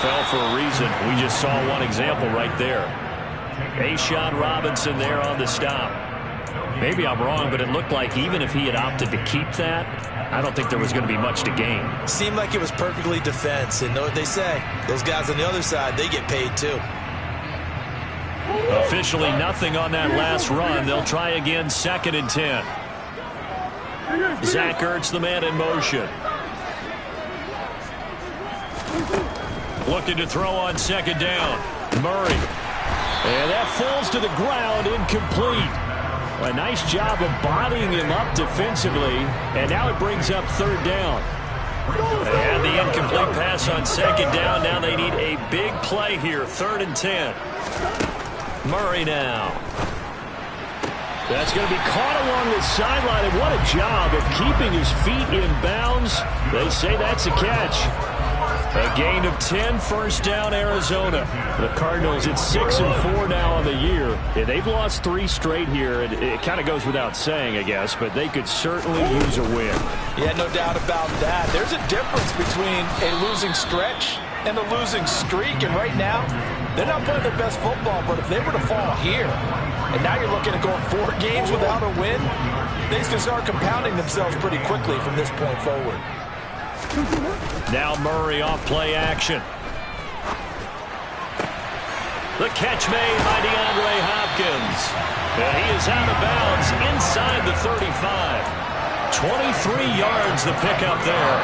NFL for a reason. We just saw one example right there. A'Shawn Robinson there on the stop. Maybe I'm wrong, but it looked like even if he had opted to keep that, I don't think there was going to be much to gain. Seemed like it was perfectly defense. And know what they say? Those guys on the other side, they get paid too. Officially nothing on that last run. They'll try again, 2nd and 10. Zach Ertz, the man in motion. Looking to throw on 2nd down. Murray. And that falls to the ground, incomplete. A nice job of bodying him up defensively. And now it brings up 3rd down. And the incomplete pass on 2nd down. Now they need a big play here, 3rd and 10. Murray now. That's going to be caught along the sideline, and what a job of keeping his feet in bounds. They say that's a catch. A gain of 10, 1st down, Arizona. The Cardinals, it's 6-4 now on the year. Yeah, they've lost 3 straight here, and it kind of goes without saying, I guess, but they could certainly use a win. Yeah, no doubt about that. There's a difference between a losing stretch and a losing streak, and right now, they're not playing their best football, but if they were to fall here, and now you're looking at going 4 games without a win, things can start compounding themselves pretty quickly from this point forward. Now Murray off play action. The catch made by DeAndre Hopkins. And he is out of bounds inside the 35. 23 yards the pickup there.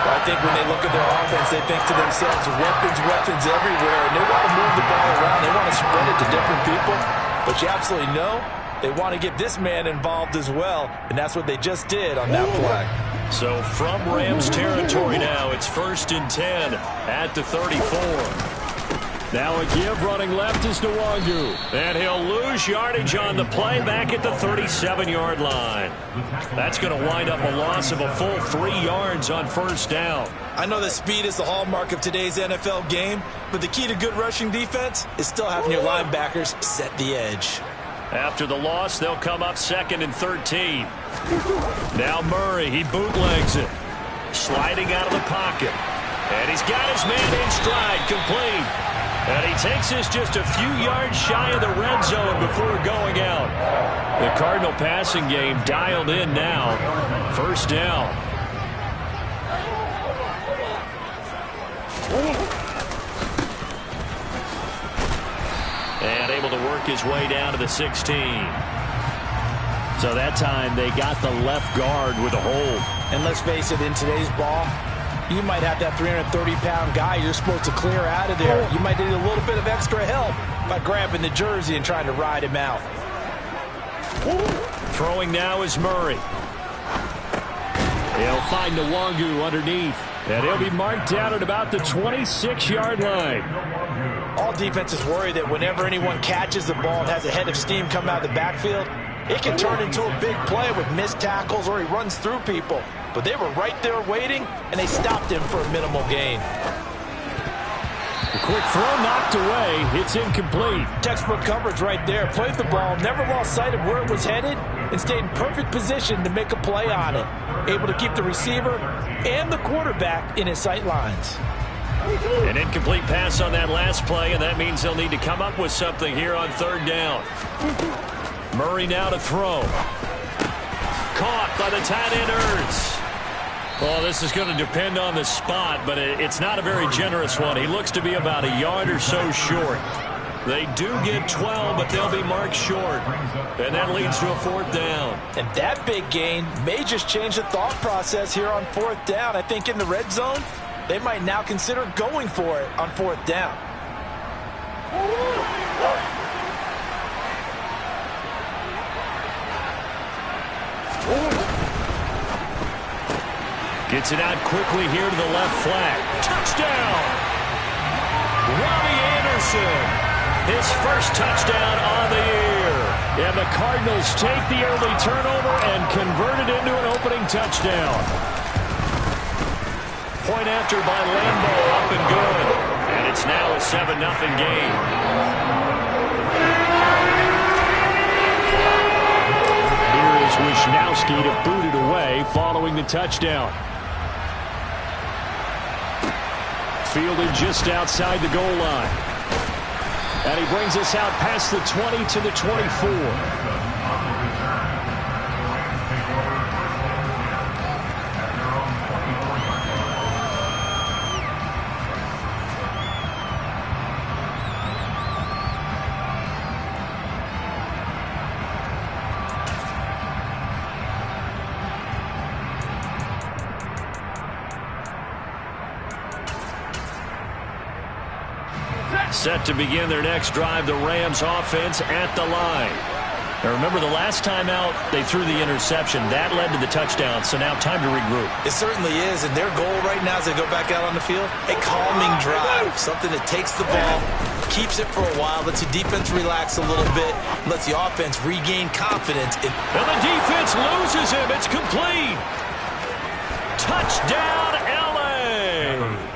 I think when they look at their offense, they think to themselves, weapons everywhere, and they want to move the ball around. They want to spread it to different people. But you absolutely know they want to get this man involved as well, and that's what they just did on that play. So from Rams territory now, it's 1st and 10 at the 34. Now a give running left is Nwangu. And he'll lose yardage on the play back at the 37-yard line. That's going to wind up a loss of a full 3 yards on 1st down. I know that speed is the hallmark of today's NFL game, but the key to good rushing defense is still having your linebackers set the edge. After the loss, they'll come up 2nd and 13. Now Murray, he bootlegs it. Sliding out of the pocket. And he's got his man in stride, complete. And he takes this just a few yards shy of the red zone before going out. The Cardinal passing game dialed in now. 1st down. And able to work his way down to the 16. So that time they got the left guard with a hold. And let's face it, in today's ball, you might have that 330-pound guy you're supposed to clear out of there. You might need a little bit of extra help by grabbing the jersey and trying to ride him out. Throwing now is Murray. He'll find Nwangu underneath. And he'll be marked down at about the 26-yard line. All defenses worry that whenever anyone catches the ball and has a head of steam come out of the backfield, it can turn into a big play with missed tackles or he runs through people. But they were right there waiting, and they stopped him for a minimal gain. A quick throw knocked away. It's incomplete. Textbook coverage right there. Played the ball, never lost sight of where it was headed, and stayed in perfect position to make a play on it. Able to keep the receiver and the quarterback in his sight lines. An incomplete pass on that last play, and that means they'll need to come up with something here on 3rd down. Murray now to throw. Caught by the tight end Ertz. Well, this is going to depend on the spot, but it's not a very generous one. He looks to be about a yard or so short. They do get 12, but they'll be marked short. And that leads to a 4th down. And that big gain may just change the thought process here on 4th down. I think in the red zone, they might now consider going for it on 4th down. Gets it out quickly here to the left flat. Touchdown! Robbie Anderson. His first touchdown on the year. And the Cardinals take the early turnover and convert it into an opening touchdown. Point after by Lambeau, up and good. And it's now a 7-0 game. Here is Wisnowski to boot it away following the touchdown. fielded just outside the goal line. And he brings us out past the 20 to the 24. Set to begin their next drive, the Rams offense at the line. Now remember, the last time out, they threw the interception. That led to the touchdown, so now time to regroup. It certainly is, and their goal right now as they go back out on the field, a calming drive, something that takes the ball, keeps it for a while, lets the defense relax a little bit, lets the offense regain confidence. And the defense loses him. It's complete. Touchdown, L.A.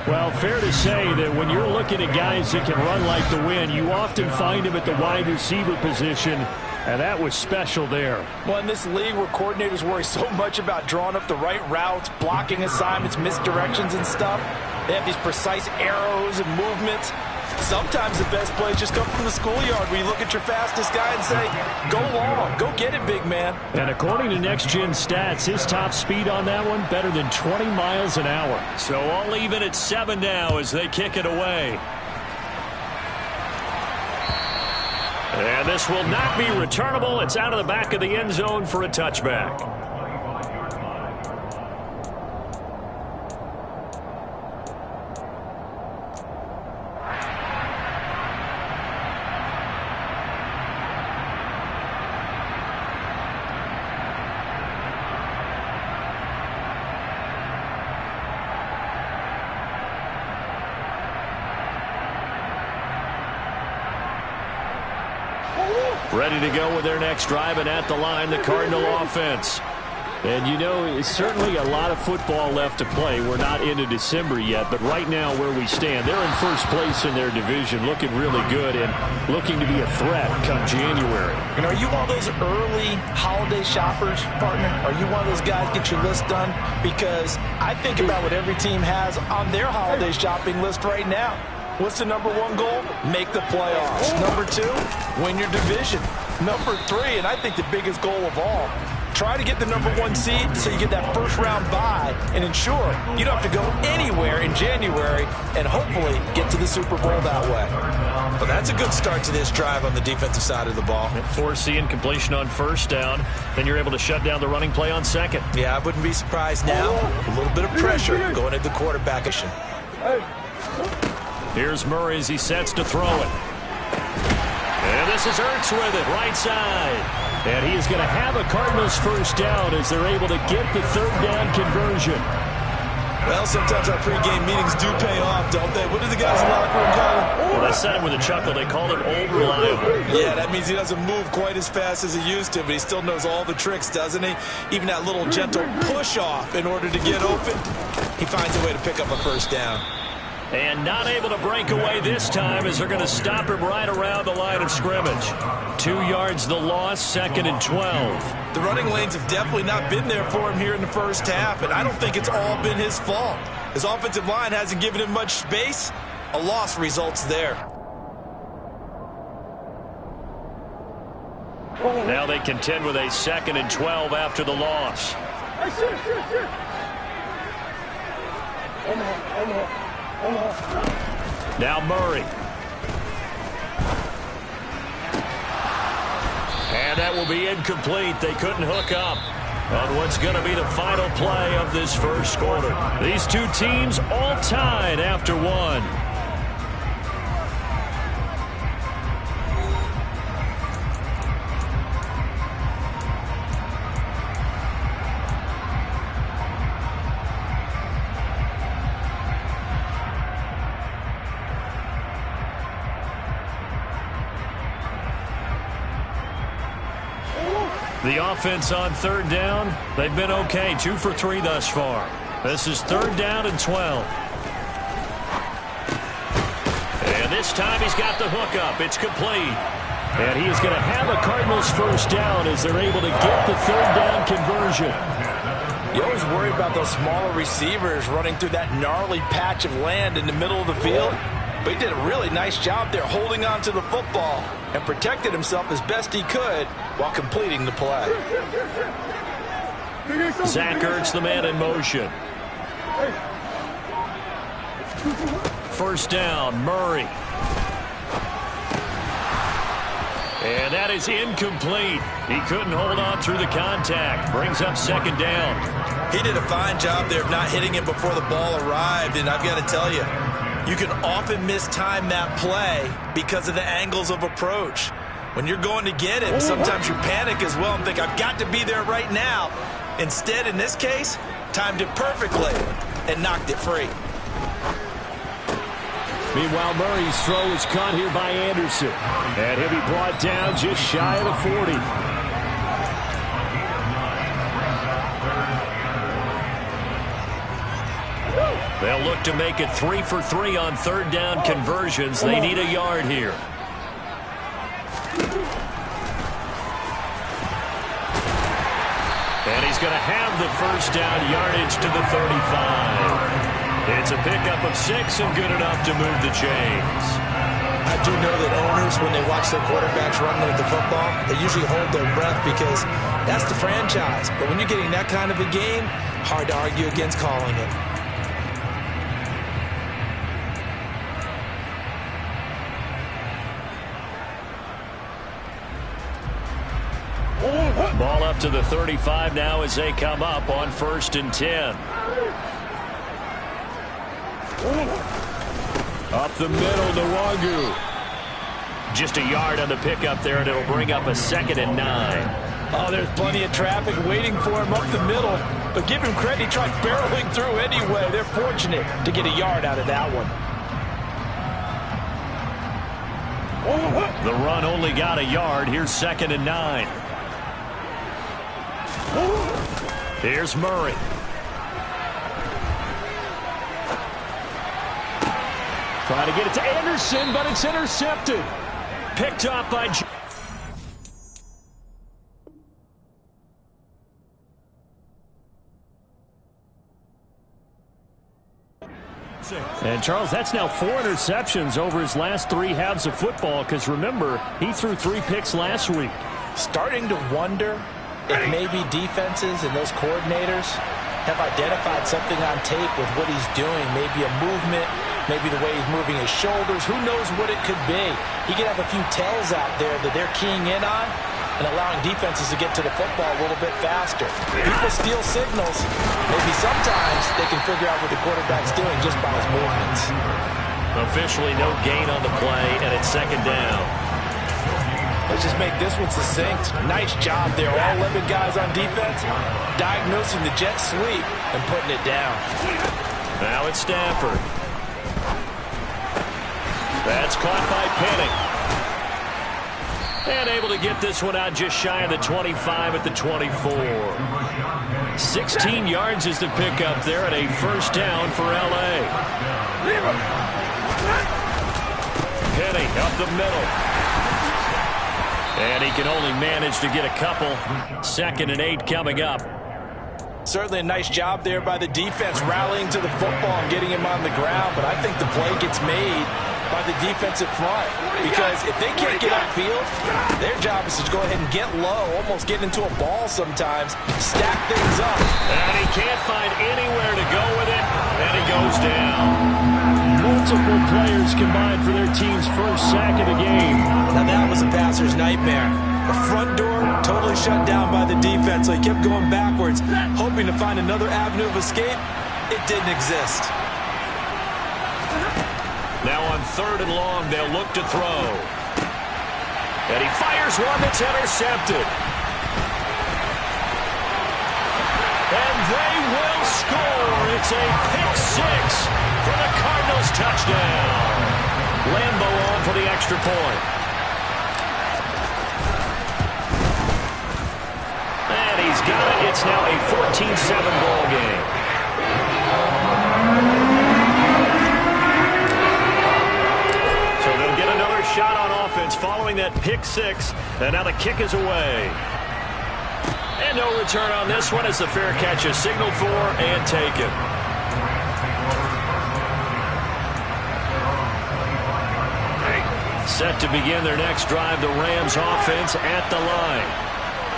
Well, fair to say that when you're looking at guys that can run like the wind, you often find them at the wide receiver position, and that was special there. Well, in this league where coordinators worry so much about drawing up the right routes, blocking assignments, misdirections and stuff, they have these precise arrows and movements. Sometimes the best plays just come from the schoolyard where you look at your fastest guy and say, go long, go get it, big man. And according to Next Gen Stats, his top speed on that one, better than 20 miles an hour. So all even at 7 now as they kick it away. And this will not be returnable. It's out of the back of the end zone for a touchback. Ready to go with their next drive, and at the line, the Cardinal offense. And you know, it's certainly a lot of football left to play. We're not into December yet, but right now where we stand, they're in first place in their division, looking really good and looking to be a threat come January. And are you one of those early holiday shoppers, partner? Are you one of those guys get your list done? Because I think about what every team has on their holiday shopping list right now. What's the number one goal? Make the playoffs. Number 2, win your division. Number 3, and I think the biggest goal of all, try to get the number 1 seed so you get that first-round bye and ensure you don't have to go anywhere in January and hopefully get to the Super Bowl that way. Well, that's a good start to this drive on the defensive side of the ball. Forcing completion on first down. Then you're able to shut down the running play on second. Yeah, I wouldn't be surprised now. A little bit of pressure going into the quarterback action. Here's Murray as he sets to throw it. And this is Ertz with it, right side. And he is going to have a Cardinals first down as they're able to get the third down conversion. Well, sometimes our pregame meetings do pay off, don't they? What do the guys in the locker room call him? Well, they said it with a chuckle. They called him Old Reliable. Yeah, that means he doesn't move quite as fast as he used to, but he still knows all the tricks, doesn't he? Even that little gentle push-off in order to get open. He finds a way to pick up a first down. And not able to break away this time as they're going to stop him right around the line of scrimmage. 2 yards the loss, 2nd and 12. The running lanes have definitely not been there for him here in the first half, and I don't think it's all been his fault. His offensive line hasn't given him much space. A loss results there. Now they contend with a 2nd and 12 after the loss. Now Murray. And that will be incomplete. They couldn't hook up on what's going to be the final play of this first quarter. These two teams all tied after one. The offense on third down, they've been okay. 2 for 3 thus far. This is 3rd down and 12. And this time he's got the hookup. It's complete. And he is going to have a Cardinals first down as they're able to get the 3rd down conversion. You always worry about those smaller receivers running through that gnarly patch of land in the middle of the field. But he did a really nice job there holding on to the football and protected himself as best he could while completing the play. Zach Ertz, the man in motion. First down, Murray. And that is incomplete. He couldn't hold on through the contact. Brings up second down. He did a fine job there of not hitting it before the ball arrived, and I've got to tell you, you can often mistime that play because of the angles of approach. When you're going to get it, sometimes you panic as well and think, I've got to be there right now. Instead, in this case, timed it perfectly and knocked it free. Meanwhile, Murray's throw is caught here by Anderson. And he'll be brought down just shy of the 40. They'll look to make it 3 for 3 on third down conversions. They need a yard here. And he's going to have the first down, yardage to the 35. It's a pickup of 6 and good enough to move the chains. I do know that owners, when they watch their quarterbacks run with the football, they usually hold their breath because that's the franchise. But when you're getting that kind of a game, hard to argue against calling it. Ball up to the 35 now as they come up on 1st and 10. Up the middle, Nwangu. Just a yard on the pickup there, and it'll bring up a 2nd and 9. Oh, there's plenty of traffic waiting for him up the middle. But give him credit, he tried barreling through anyway. They're fortunate to get a yard out of that one. The run only got a yard. Here's 2nd and 9. Here's Murray. Trying to get it to Anderson, but it's intercepted. Picked up by... And, Charles, that's now 4 interceptions over his last 3 halves of football, because, remember, he threw 3 picks last week. Starting to wonder if maybe defenses and those coordinators have identified something on tape with what he's doing. Maybe a movement, maybe the way he's moving his shoulders. Who knows what it could be? He could have a few tells out there that they're keying in on and allowing defenses to get to the football a little bit faster. People steal signals. Maybe sometimes they can figure out what the quarterback's doing just by his movements. Officially no gain on the play, and it's 2nd down. Let's just make this one succinct. Nice job there. All 11 guys on defense diagnosing the jet sweep and putting it down. Now it's Stafford. That's caught by Penning. And able to get this one out just shy of the 25 at the 24. 16 yards is the pickup there at a first down for L.A. Penning up the middle. And he can only manage to get a couple. 2nd and 8 coming up. Certainly a nice job there by the defense rallying to the football and getting him on the ground. But I think the play gets made by the defensive front. Because if they can't get upfield, their job is to go ahead and get low, almost get into a ball sometimes, stack things up. And he can't find anywhere to go with it, and he goes down. Multiple players combined for their team's first sack of the game. Now that was a passer's nightmare. The front door totally shut down by the defense, so he kept going backwards, hoping to find another avenue of escape. It didn't exist. Now on 3rd and long, they'll look to throw. And he fires one that's intercepted. And they will score. It's a pick 6 for the Cardinals touchdown. Lambo on for the extra point. And he's got it. It's now a 14-7 ball game. So they'll get another shot on offense following that pick 6. And now the kick is away. And no return on this one as the fair catch is signaled for and taken. Set to begin their next drive, the Rams offense at the line.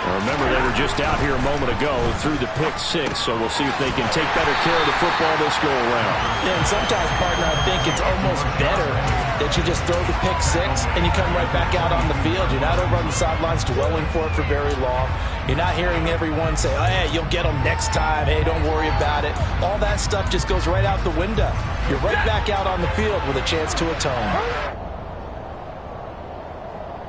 Now remember, they were just out here a moment ago through the pick six, so we'll see if they can take better care of the football this go-around. Yeah, and sometimes, partner, I think it's almost better that you just throw the pick six and you come right back out on the field. You're not over on the sidelines dwelling for it for very long. You're not hearing everyone say, oh, hey, you'll get them next time. Hey, don't worry about it. All that stuff just goes right out the window. You're right back out on the field with a chance to atone.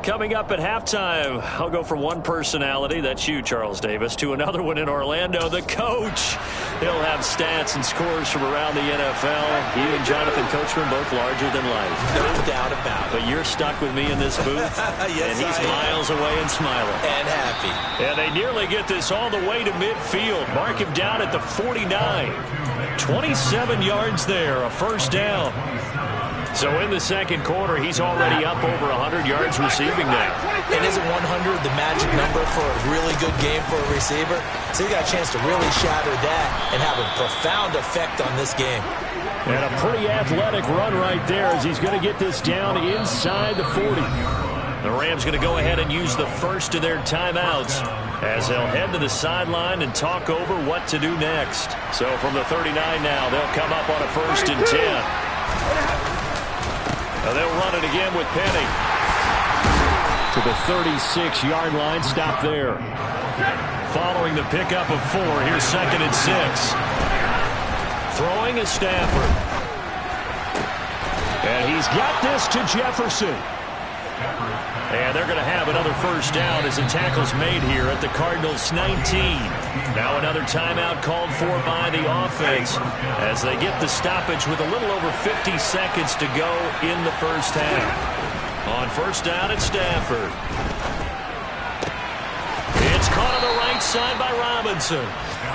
Coming up at halftime, I'll go from one personality, that's you, Charles Davis, to another one in Orlando, the coach. He'll have stats and scores from around the NFL. He and Jonathan Coachman both larger than life. No doubt about it. But you're stuck with me in this booth, yes, and he's miles away and smiling. And happy. And they nearly get this all the way to midfield. Mark him down at the 49. 27 yards there, a first down. So in the second quarter, he's already up over 100 yards receiving now. And isn't 100 the magic number for a really good game for a receiver? So he got a chance to really shatter that and have a profound effect on this game. And a pretty athletic run right there as he's going to get this down inside the 40. The Rams going to go ahead and use the first of their timeouts as they'll head to the sideline and talk over what to do next. So from the 39 now, they'll come up on a 1st and 10. They'll run it again with Penny. To the 36-yard line, stop there. Following the pickup of 4, here's 2nd and 6. Throwing is Stafford. And he's got this to Jefferson. And they're going to have another first down as the tackle's made here at the Cardinals' 19. Now another timeout called for by the offense as they get the stoppage with a little over 50 seconds to go in the first half. On first down, it's Stafford. It's caught on the right side by Robinson.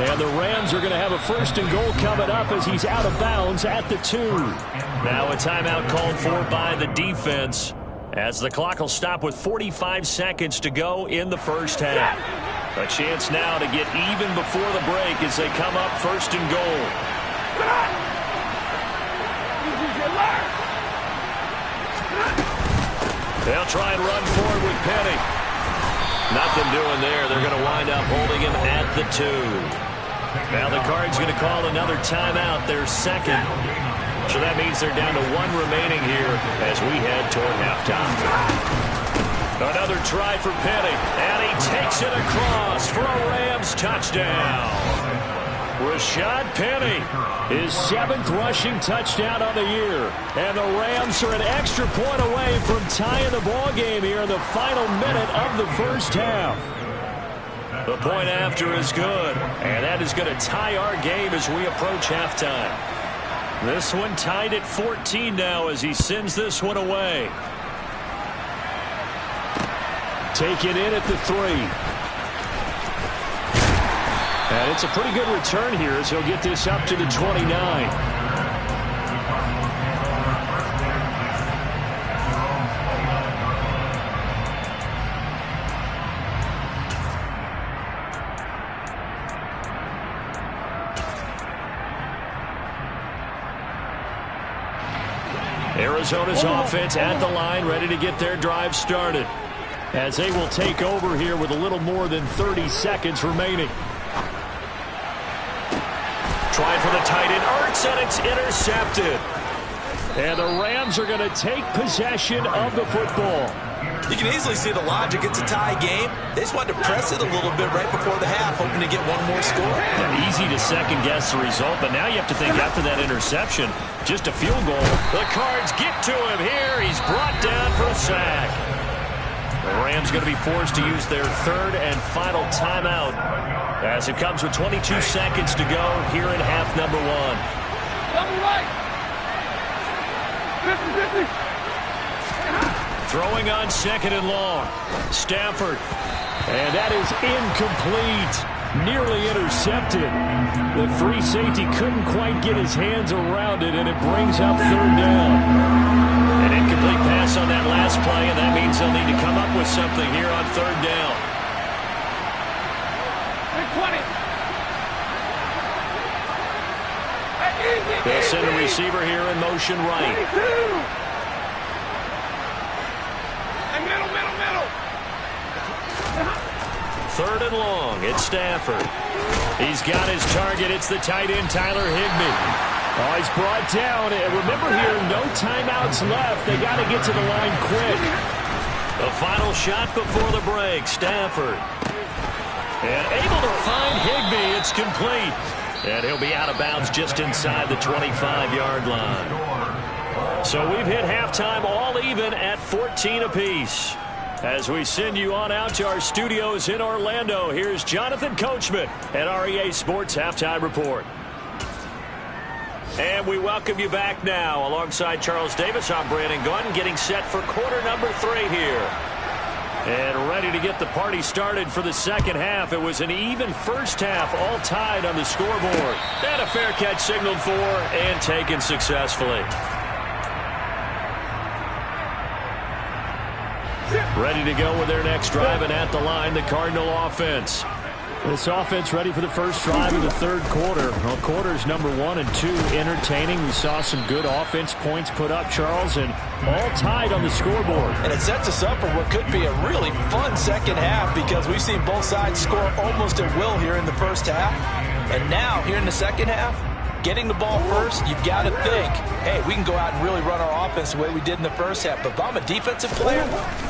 And the Rams are going to have a 1st and goal coming up as he's out of bounds at the 2. Now a timeout called for by the defense, as the clock will stop with 45 seconds to go in the first half. A chance now to get even before the break as they come up 1st and goal. They'll try and run forward with Penny. Nothing doing there. They're going to wind up holding him at the 2. Now the Cards going to call another timeout, their 2nd. So that means they're down to 1 remaining here as we head toward halftime. Another try for Penny, and he takes it across for a Rams touchdown. Rashad Penny, his 7th rushing touchdown on the year. And the Rams are an extra point away from tying the ball game here in the final minute of the first half. The point after is good, and that is going to tie our game as we approach halftime. This one tied at 14 now as he sends this one away. Taken in at the 3. And it's a pretty good return here as he'll get this up to the 29. Arizona's offense at the line, ready to get their drive started, as they will take over here with a little more than 30 seconds remaining. Try for the tight end, Ertz, and it's intercepted. And the Rams are going to take possession of the football. You can easily see the logic. It's a tie game. They just wanted to press it a little bit right before the half, hoping to get one more score. Yeah, easy to second-guess the result, but now you have to think after that interception, just a field goal. The Cards get to him here. He's brought down for a sack. The Rams going to be forced to use their 3rd and final timeout as it comes with 22 seconds to go here in half number 1. Double right. 50-50. Throwing on 2nd and long. Stafford. And that is incomplete. Nearly intercepted. The free safety couldn't quite get his hands around it, and it brings up 3rd down. An incomplete pass on that last play, and that means they'll need to come up with something here on 3rd down. send a receiver here in motion right. Middle. Third and long. It's Stafford. He's got his target. It's the tight end, Tyler Higbee. Oh, he's brought down. And remember here, no timeouts left. They got to get to the line quick. The final shot before the break. Stafford. And able to find Higbee. It's complete. And he'll be out of bounds just inside the 25-yard line. So we've hit halftime all even at 14 apiece. As we send you on out to our studios in Orlando, here's Jonathan Coachman at REA Sports Halftime Report. And we welcome you back now. Alongside Charles Davis, I'm Brandon Gaudin, getting set for quarter number 3 here. And ready to get the party started for the second half. It was an even first half, all tied on the scoreboard. And a fair catch signaled for and taken successfully. Ready to go with their next drive, and at the line, the Cardinal offense. This offense ready for the first drive of the third quarter. Well, quarters number 1 and 2 entertaining. We saw some good offense points put up, Charles, and all tied on the scoreboard. And it sets us up for what could be a really fun second half, because we've seen both sides score almost at will here in the first half. And now, here in the second half, getting the ball first, you've got to think, hey, we can go out and really run our offense the way we did in the first half. But if I'm a defensive player,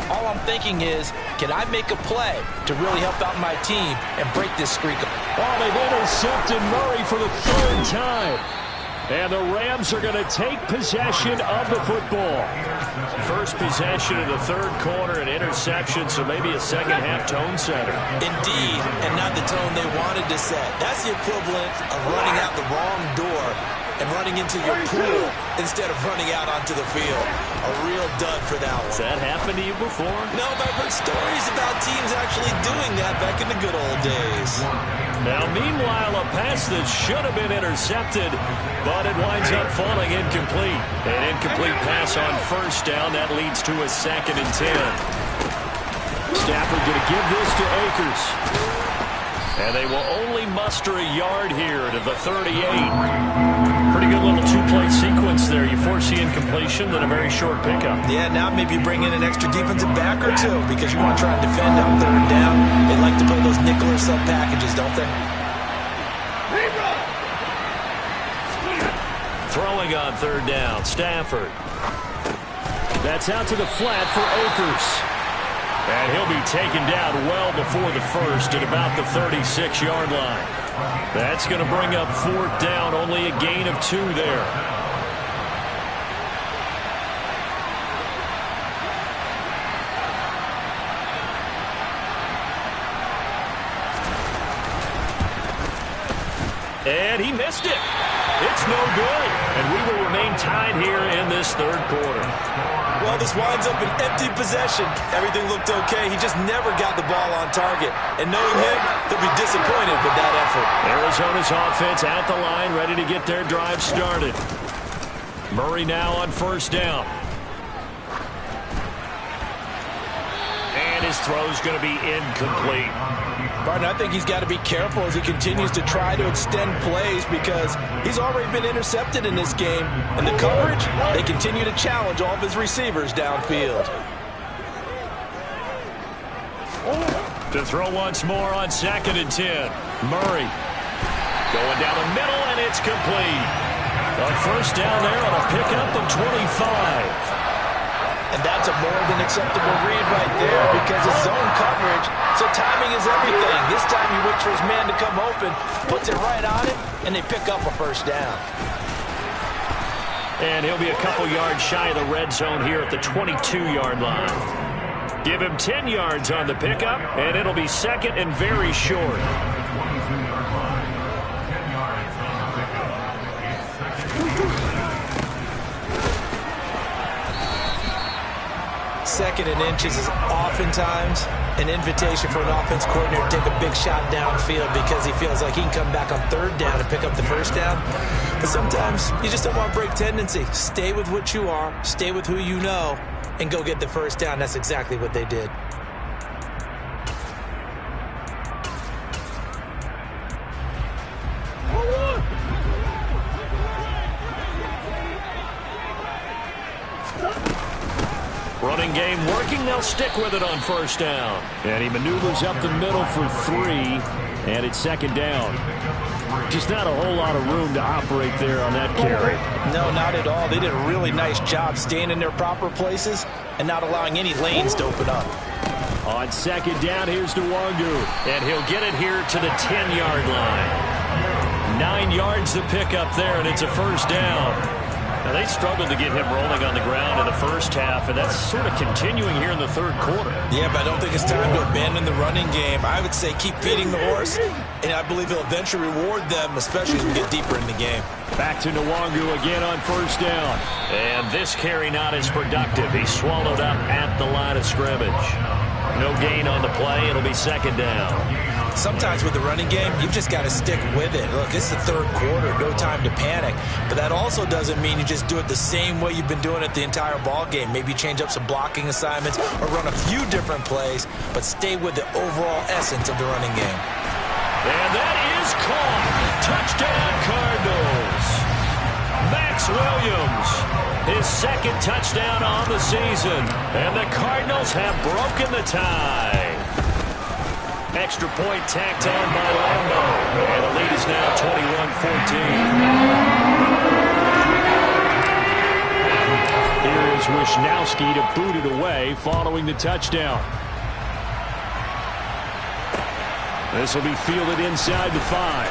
all I'm thinking is, can I make a play to really help out my team and break this streak? Oh, they've intercepted Murray for the third time. And the Rams are going to take possession of the football. First possession of the third quarter, an interception, so maybe a second-half tone setter. Indeed, and not the tone they wanted to set. That's the equivalent of running out the wrong door and running into your pool instead of running out onto the field. A real dud for that one. Has that happened to you before? No, but I've heard stories about teams actually doing that back in the good old days. Now, meanwhile, a pass that should have been intercepted, but it winds up falling incomplete. An incomplete pass on first down. That leads to a 2nd and 10. Stafford going to give this to Akers. And they will only muster a yard here to the 38. Pretty good little two-play sequence there. You force the incompletion, then a very short pickup. Yeah, now maybe you bring in an extra defensive back or two because you want to try and defend on third down. They like to play those nickel or sub packages, don't they? Throwing on third down, Stafford. That's out to the flat for Akers. And he'll be taken down well before the first at about the 36-yard line. That's going to bring up 4th down, only a gain of 2 there. And he missed it. It's no good. And we will remain tied here in this third quarter. Well, this winds up an empty possession. Everything looked okay. He just never got the ball on target. And knowing him, he'll be disappointed with that effort. Arizona's offense at the line, ready to get their drive started. Murray now on first down. And his throw's going to be incomplete. Barton, I think he's got to be careful as he continues to try to extend plays because he's already been intercepted in this game. And the coverage, they continue to challenge all of his receivers downfield. To throw once more on 2nd and 10. Murray going down the middle, and it's complete. A first down there on a pickup of 25. And that's a more than acceptable read right there because it's zone coverage, so timing is everything. This time he waits for his man to come open, puts it right on it, and they pick up a first down. And he'll be a couple yards shy of the red zone here at the 22-yard line. Give him 10 yards on the pickup, and it'll be 2nd and very short. Second and inches is oftentimes an invitation for an offense coordinator to take a big shot downfield because he feels like he can come back on third down and pick up the first down. But sometimes you just don't want to break tendency. Stay with what you are, stay with who you know, and go get the first down. That's exactly what they did. Running game working. They'll stick with it on first down. And he maneuvers up the middle for 3. And it's second down. Just not a whole lot of room to operate there on that carry. No, not at all. They did a really nice job staying in their proper places and not allowing any lanes to open up. On second down, here's Nwangu. And he'll get it here to the 10-yard line. 9 yards to pick up there, and it's a first down. Now, they struggled to get him rolling on the ground in the first half, and that's sort of continuing here in the third quarter. Yeah, but I don't think it's time to abandon the running game. I would say keep feeding the horse, and I believe he'll eventually reward them, especially as we get deeper in the game. Back to Nwangu again on first down. And this carry not as productive. He's swallowed up at the line of scrimmage. No gain on the play. It'll be second down. Sometimes with the running game, you've just got to stick with it. Look, it's the third quarter, no time to panic. But that also doesn't mean you just do it the same way you've been doing it the entire ball game. Maybe change up some blocking assignments or run a few different plays, but stay with the overall essence of the running game. And that is caught. Touchdown, Cardinals. Max Williams, his second touchdown on the season. And the Cardinals have broken the tie. Extra point tacked on by Lambo. And the lead is now 21-14. Here is Wisnowski to boot it away following the touchdown. This will be fielded inside the 5.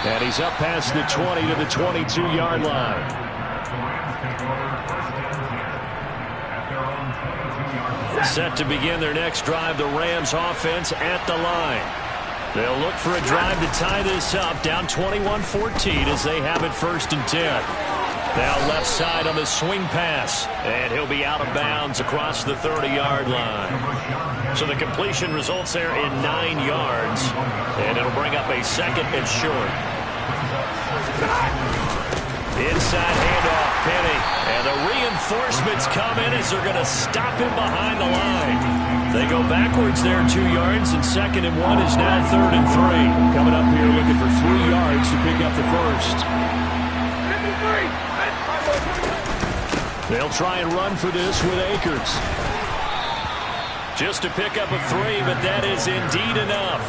And he's up past the 20 to the 22-yard line. Set to begin their next drive, the Rams offense at the line. They'll look for a drive to tie this up, down 21-14 as they have it first and 10. Now left side on the swing pass, and he'll be out of bounds across the 30-yard line. So the completion results there in 9 yards, and it'll bring up a second and short. Inside handoff, Penny. And the reinforcements come in as they're going to stop him behind the line. They go backwards there 2 yards, and second and 1 is now third and 3. Coming up here looking for 3 yards to pick up the first. They'll try and run for this with Akers. Just to pick up a 3, but that is indeed enough.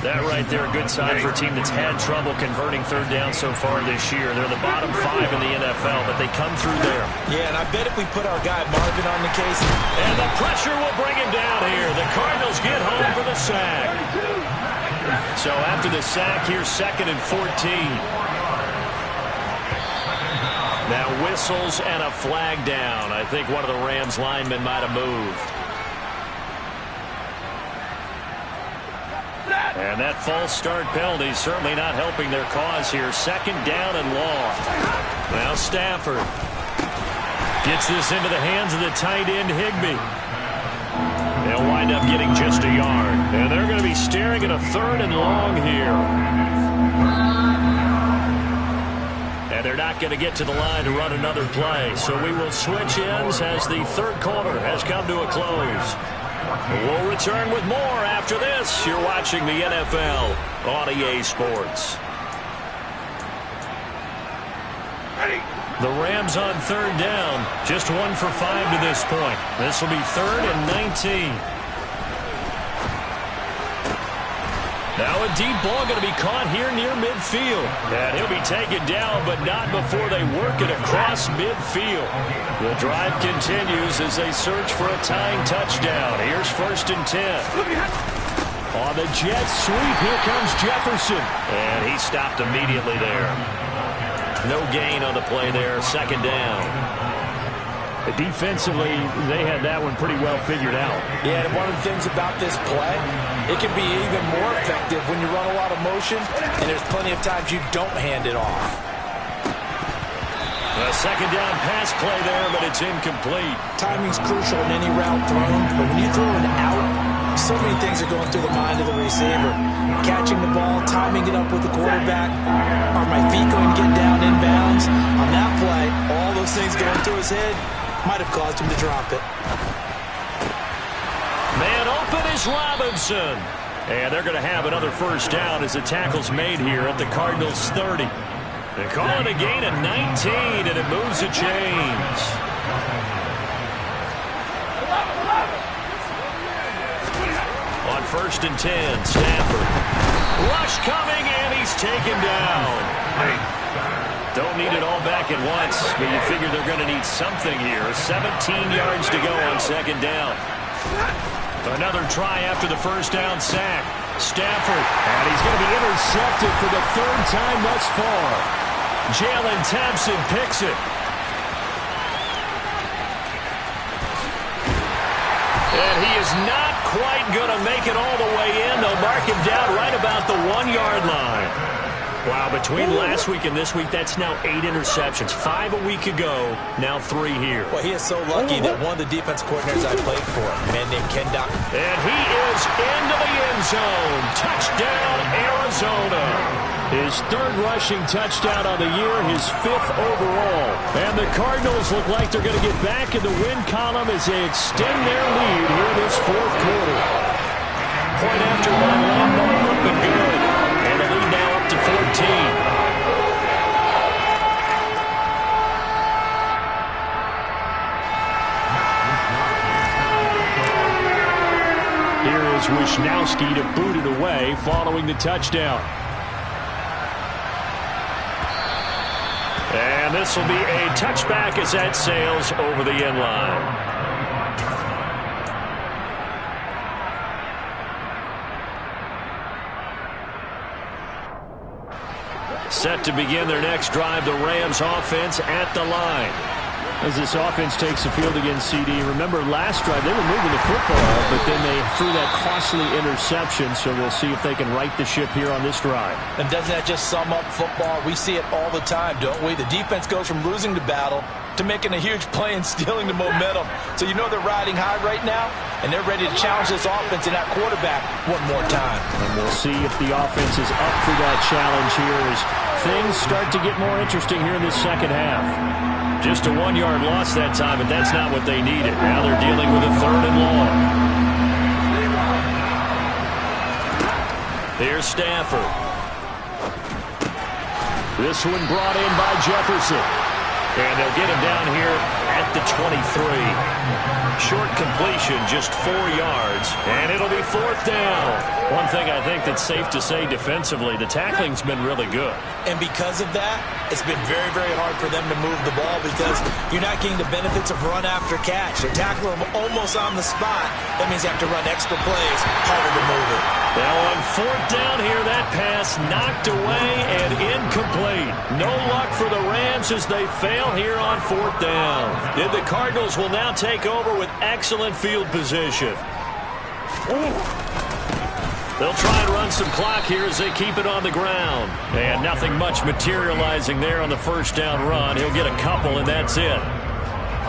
That right there, a good sign for a team that's had trouble converting third down so far this year. They're the bottom 5 in the NFL, but they come through there. Yeah, and I bet if we put our guy Marvin on the case. And the pressure will bring him down here. The Cardinals get home for the sack. So after the sack, here's second and 14. Now whistles and a flag down. I think one of the Rams linemen might have moved. And that false start penalty is certainly not helping their cause here. Second down and long. Now Stafford gets this into the hands of the tight end Higbee. They'll wind up getting just a yard. And they're going to be staring at a third and long here. And they're not going to get to the line to run another play. So we will switch ends as the third quarter has come to a close. We'll return with more after this. You're watching the NFL on EA Sports. The Rams on third down. Just 1 for 5 to this point. This will be third and 19. Now a deep ball going to be caught here near midfield. And he'll be taken down, but not before they work it across midfield. The drive continues as they search for a tying touchdown. Here's first and 10. On the jet sweep, here comes Jefferson. And he stopped immediately there. No gain on the play there, second down. Defensively, they had that one pretty well figured out. Yeah, and one of the things about this play, it can be even more effective when you run a lot of motion, and there's plenty of times you don't hand it off. A second down pass play there, but it's incomplete. Timing's crucial in any route thrown, but when you throw an out, so many things are going through the mind of the receiver. Catching the ball, timing it up with the quarterback. Are my feet going to get down in bounds? On that play, all those things going through his head might have caused him to drop it. Man open is Robinson. And they're going to have another first down as the tackle's made here at the Cardinals' 30. They call it a gain of 19, and it moves the chains. 1st and 10. Stafford. Rush coming, and he's taken down. Don't need it all back at once, but you figure they're going to need something here. 17 yards to go on 2nd down. Another try after the 1st down sack. Stafford, and he's going to be intercepted for the 3rd time thus far. Jalen Thompson picks it. And he is not quite going to make it all the way in. They'll mark him down right about the 1-yard line. Wow, between last week and this week, that's now 8 interceptions. 5 a week ago, now 3 here. Well, he is so lucky that one of the defense coordinators I played for, a man named Ken Doc. And he is into the end zone. Touchdown, Arizona. His 3rd rushing touchdown of the year, his 5th overall. And the Cardinals look like they're going to get back in the win column as they extend their lead here in this 4th quarter. Point after one, long ball up and good. And the lead now up to 14. Here is Wisnowski to boot it away following the touchdown. And this will be a touchback as that sails over the end line. Set to begin their next drive, the Rams offense at the line. As this offense takes the field against CD, remember last drive they were moving the football, but then they threw that costly interception, so we'll see if they can right the ship here on this drive. And doesn't that just sum up football? We see it all the time, don't we? The defense goes from losing the battle to making a huge play and stealing the momentum. So you know they're riding high right now, and they're ready to challenge this offense and that quarterback one more time. And we'll see if the offense is up for that challenge here as things start to get more interesting here in this 2nd half. Just a 1-yard loss that time, but that's not what they needed. Now they're dealing with a 3rd and long. Here's Stafford. This one brought in by Jefferson. And they'll get him down here at the 23. Short completion, just 4 yards. And it'll be 4th down. One thing I think that's safe to say defensively, the tackling's been really good. And because of that, it's been very, very hard for them to move the ball because you're not getting the benefits of run after catch. They tackle them almost on the spot. That means you have to run extra plays, harder to move it. Now on 4th down here, that pass knocked away and incomplete. No luck for the Rams as they fail here on 4th down. And the Cardinals will now take over with excellent field position. They'll try and run some clock here as they keep it on the ground. And nothing much materializing there on the 1st down run. He'll get a couple, and that's it.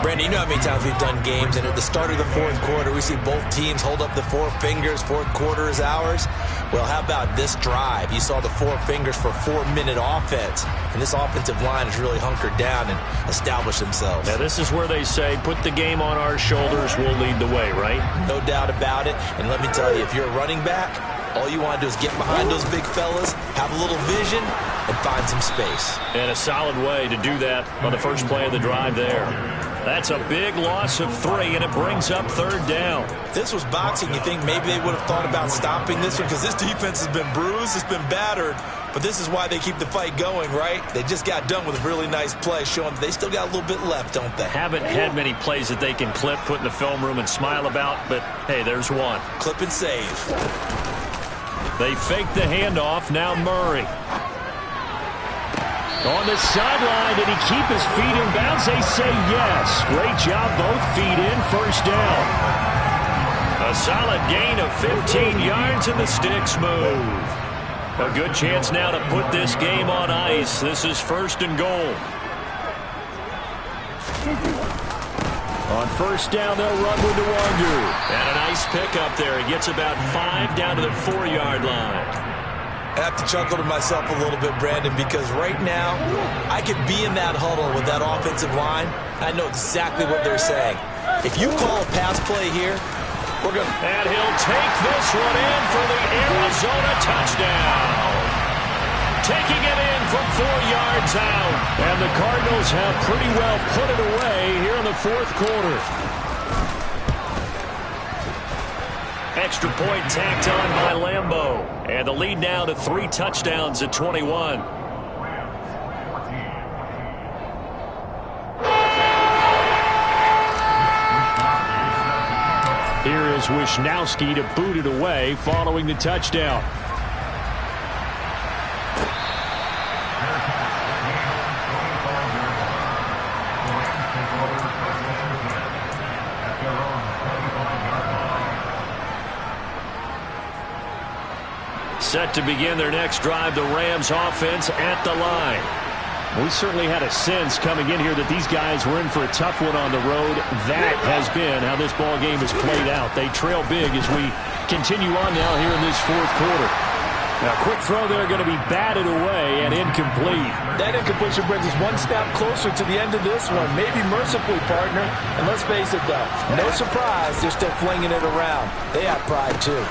Brandon, you know how many times we've done games, and at the start of the 4th quarter, we see both teams hold up the 4 fingers, 4th quarter is ours. Well, how about this drive? You saw the 4 fingers for 4-minute offense, and this offensive line has really hunkered down and established themselves. Now, this is where they say, put the game on our shoulders, we'll lead the way, right? No doubt about it, and let me tell you, if you're a running back, all you want to do is get behind those big fellas, have a little vision, and find some space. And a solid way to do that on the first play of the drive there. That's a big loss of 3, and it brings up 3rd down. If this was boxing, you think maybe they would have thought about stopping this one because this defense has been bruised, it's been battered, but this is why they keep the fight going, right? They just got done with a really nice play showing they still got a little bit left, don't they? Haven't had many plays that they can clip, put in the film room, and smile about, but hey, there's one. Clip and save. They fake the handoff, now Murray. On the sideline, did he keep his feet in bounds? They say yes. Great job, both feet in, 1st down. A solid gain of 15 yards and the sticks move. A good chance now to put this game on ice. This is 1st and goal. On 1st down, they'll run with the wonder. And a nice pickup there. He gets about 5 down to the 4-yard line. I have to chuckle to myself a little bit, Brandon, because right now I could be in that huddle with that offensive line. I know exactly what they're saying. If you call a pass play here, we're going to... And he'll take this one in for the Arizona touchdown. Taking it in from 4 yards out. And the Cardinals have pretty well put it away here in the 4th quarter. Extra point tacked on by Lambeau. And the lead now to 3 touchdowns at 21. Here is Wishnowsky to boot it away following the touchdown. Set to begin their next drive, the Rams offense at the line. We certainly had a sense coming in here that these guys were in for a tough one on the road. That has been how this ball game has played out. They trail big as we continue on now here in this fourth quarter. Now, quick throw there going to be batted away and incomplete. That incompletion brings us one step closer to the end of this one. Maybe mercifully, partner. And let's face it, though, no surprise they're still flinging it around. They have pride, too.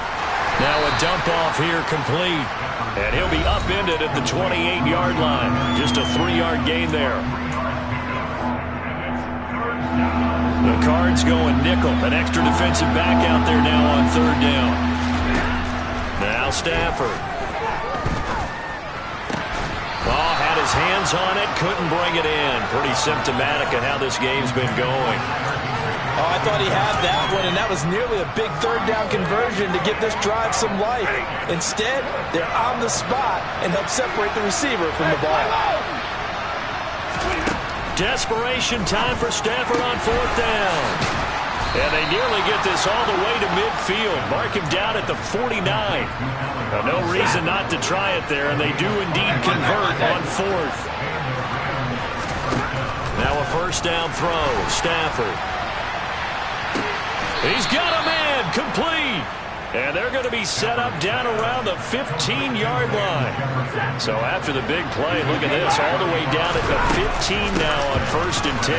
Now a dump off here complete. And he'll be upended at the 28-yard line. Just a 3-yard gain there. The Cards going nickel. An extra defensive back out there now on 3rd down. Now Stafford. Oh, had his hands on it. Couldn't bring it in. Pretty symptomatic of how this game's been going. Oh, I thought he had that one, and that was nearly a big 3rd down conversion to give this drive some life. Instead, they're on the spot and help separate the receiver from the ball. Desperation time for Stafford on 4th down. And they nearly get this all the way to midfield. Mark him down at the 49. No reason not to try it there, and they do indeed convert on 4th. Now a 1st down throw. Stafford. He's got a man, complete. And they're going to be set up down around the 15-yard line. So after the big play, look at this, all the way down at the 15 now on 1st and 10.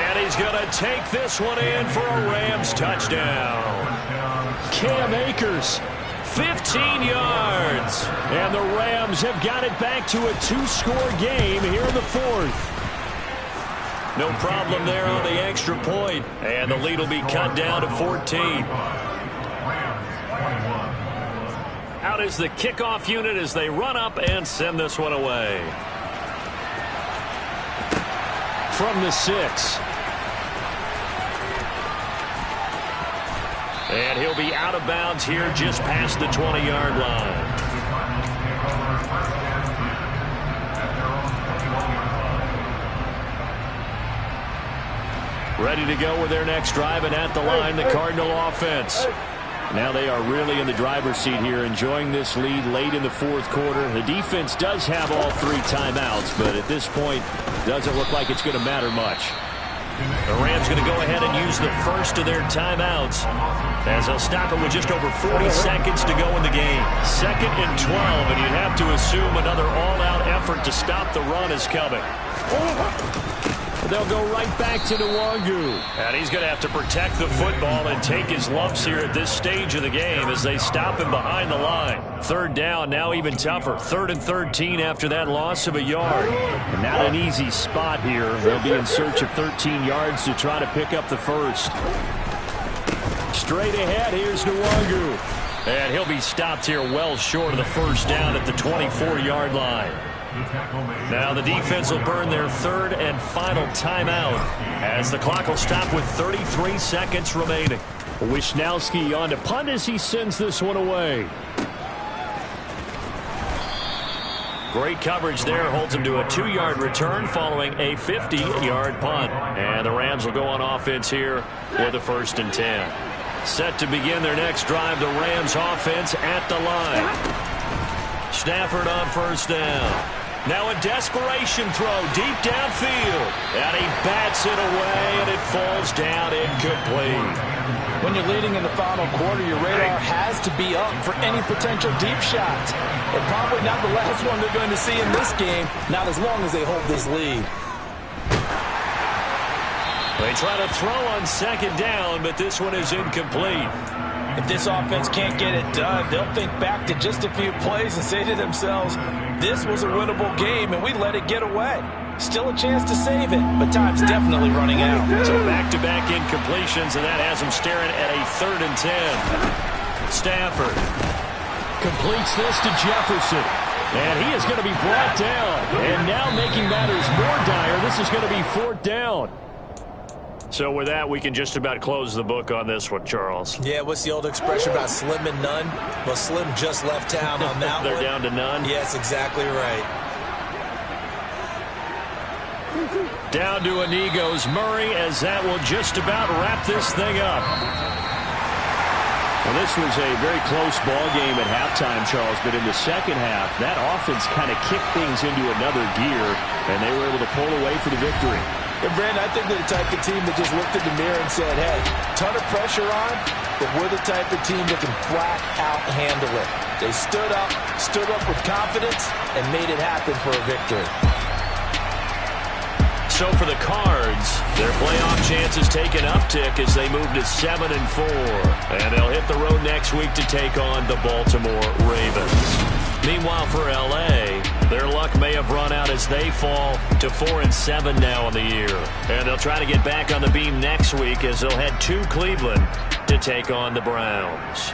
And he's going to take this one in for a Rams touchdown. Cam Akers, 15 yards. And the Rams have got it back to a 2-score game here in the 4th. No problem there on the extra point. And the lead will be cut down to 14. Out is the kickoff unit as they run up and send this one away. From the 6. And he'll be out of bounds here just past the 20-yard line. Ready to go with their next drive, and at the line, the Cardinal offense. Now they are really in the driver's seat here, enjoying this lead late in the 4th quarter. The defense does have all 3 timeouts, but at this point, doesn't look like it's going to matter much. The Rams going to go ahead and use the first of their timeouts, as they'll stop it with just over 40 seconds to go in the game. 2nd and 12, and you'd have to assume another all-out effort to stop the run is coming. They'll go right back to Nwangu. And he's going to have to protect the football and take his lumps here at this stage of the game as they stop him behind the line. 3rd down, now even tougher. 3rd and 13 after that loss of a yard. And not an easy spot here. They'll be in search of 13 yards to try to pick up the first. Straight ahead, here's Nwangu. And he'll be stopped here well short of the 1st down at the 24-yard line. Now the defense will burn their 3rd and final timeout as the clock will stop with 33 seconds remaining. Wishnowsky on to punt as he sends this one away. Great coverage there, holds him to a 2-yard return following a 50-yard punt. And the Rams will go on offense here with a 1st and 10. Set to begin their next drive, the Rams offense at the line. Stafford on 1st down. Now a desperation throw deep downfield. And he bats it away, and it falls down incomplete. When you're leading in the final quarter, your radar has to be up for any potential deep shots. And probably not the last one they're going to see in this game, not as long as they hold this lead. They try to throw on 2nd down, but this one is incomplete. If this offense can't get it done, they'll think back to just a few plays and say to themselves, this was a winnable game, and we let it get away. Still a chance to save it, but time's definitely running out. So back-to-back incompletions, and that has him staring at a 3rd and 10. Stafford completes this to Jefferson. And he is going to be brought down. And now making matters more dire, this is going to be 4th down. So with that, we can just about close the book on this one, Charles. Yeah, what's the old expression about slim and none? Well, Slim just left town on that They're one. down to none? Yes, exactly right. Down to a knee goes Murray, as that will just about wrap this thing up. Well, this was a very close ball game at halftime, Charles, but in the second half, that offense kind of kicked things into another gear, and they were able to pull away for the victory. And Brandon, I think they're the type of team that just looked in the mirror and said, hey, ton of pressure on, but we're the type of team that can flat out handle it. They stood up with confidence, and made it happen for a victory. So for the Cards, their playoff chances take an uptick as they move to 7-4. And they'll hit the road next week to take on the Baltimore Ravens. Meanwhile, for L.A., their luck may have run out as they fall to 4-7 now on the year. And they'll try to get back on the beam next week as they'll head to Cleveland to take on the Browns.